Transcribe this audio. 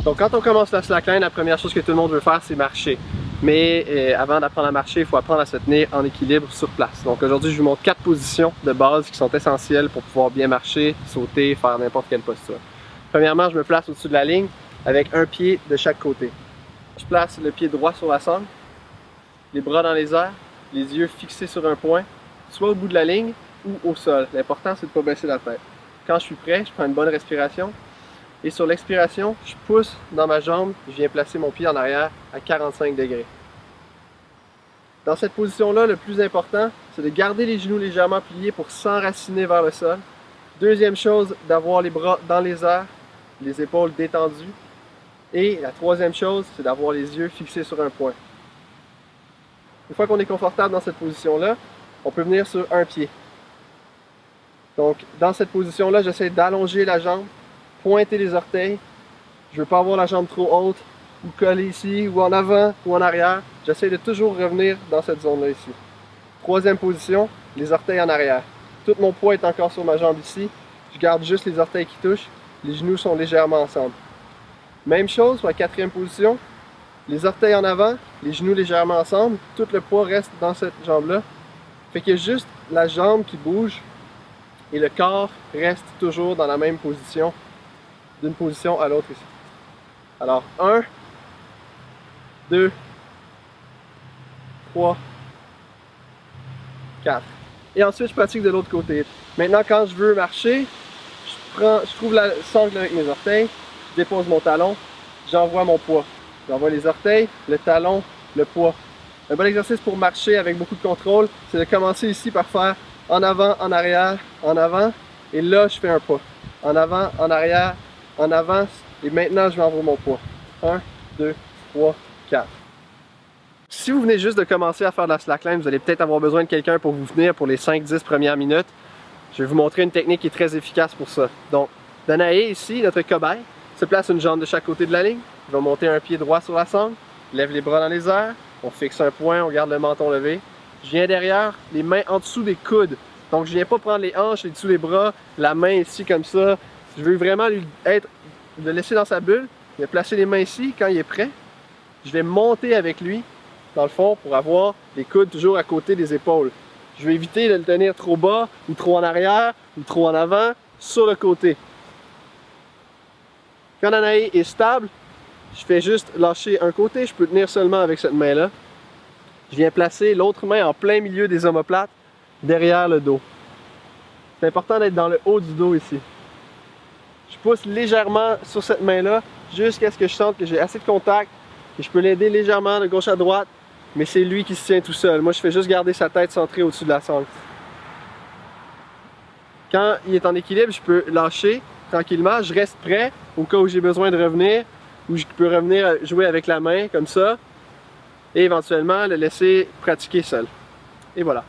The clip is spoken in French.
Donc quand on commence la slackline, la première chose que tout le monde veut faire, c'est marcher. Mais avant d'apprendre à marcher, il faut apprendre à se tenir en équilibre sur place. Donc aujourd'hui, je vous montre 4 positions de base qui sont essentielles pour pouvoir bien marcher, sauter, faire n'importe quelle posture. Premièrement, je me place au-dessus de la ligne avec un pied de chaque côté. Je place le pied droit sur la sangle, les bras dans les airs, les yeux fixés sur un point, soit au bout de la ligne ou au sol. L'important, c'est de ne pas baisser la tête. Quand je suis prêt, je prends une bonne respiration. Et sur l'expiration, je pousse dans ma jambe, je viens placer mon pied en arrière à 45 degrés. Dans cette position-là, le plus important, c'est de garder les genoux légèrement pliés pour s'enraciner vers le sol. Deuxième chose, d'avoir les bras dans les airs, les épaules détendues. Et la troisième chose, c'est d'avoir les yeux fixés sur un point. Une fois qu'on est confortable dans cette position-là, on peut venir sur un pied. Donc, dans cette position-là, j'essaie d'allonger la jambe, pointer les orteils. Je ne veux pas avoir la jambe trop haute ou coller ici, ou en avant, ou en arrière. J'essaie de toujours revenir dans cette zone-là ici. Troisième position, les orteils en arrière. Tout mon poids est encore sur ma jambe ici. Je garde juste les orteils qui touchent. Les genoux sont légèrement ensemble. Même chose pour la quatrième position. Les orteils en avant, les genoux légèrement ensemble. Tout le poids reste dans cette jambe-là. Fait qu'il y a juste la jambe qui bouge et le corps reste toujours dans la même position, d'une position à l'autre ici. Alors, 1, 2, 3, 4. Et ensuite, je pratique de l'autre côté. Maintenant, quand je veux marcher, je trouve la sangle avec mes orteils, je dépose mon talon, j'envoie mon poids. J'envoie les orteils, le talon, le poids. Un bon exercice pour marcher avec beaucoup de contrôle, c'est de commencer ici par faire en avant, en arrière, en avant. Et là, je fais un pas. En avant, en arrière, en avant. Et maintenant, je vais envoyer mon poids. 1, 2, 3, 4. Si vous venez juste de commencer à faire de la slackline, vous allez peut-être avoir besoin de quelqu'un pour vous tenir pour les 5-10 premières minutes. Je vais vous montrer une technique qui est très efficace pour ça. Donc, Danae, ici, notre cobaye, se place une jambe de chaque côté de la ligne. Il va monter un pied droit sur la sangle, lève les bras dans les airs, on fixe un point, on garde le menton levé. Je viens derrière, les mains en dessous des coudes. Donc je viens pas prendre les hanches et dessous les bras, la main ici comme ça. Je veux vraiment le laisser dans sa bulle. Il va placer les mains ici quand il est prêt. Je vais monter avec lui, dans le fond, pour avoir les coudes toujours à côté des épaules. Je vais éviter de le tenir trop bas, ou trop en arrière, ou trop en avant, sur le côté. Quand Danae est stable, je fais juste lâcher un côté, je peux tenir seulement avec cette main-là. Je viens placer l'autre main en plein milieu des omoplates, derrière le dos. C'est important d'être dans le haut du dos ici. Je pousse légèrement sur cette main-là, jusqu'à ce que je sente que j'ai assez de contact, et je peux l'aider légèrement de gauche à droite, mais c'est lui qui se tient tout seul. Moi, je fais juste garder sa tête centrée au-dessus de la sangle. Quand il est en équilibre, je peux lâcher tranquillement, je reste prêt au cas où j'ai besoin de revenir, ou je peux revenir jouer avec la main comme ça et éventuellement le laisser pratiquer seul. Et voilà.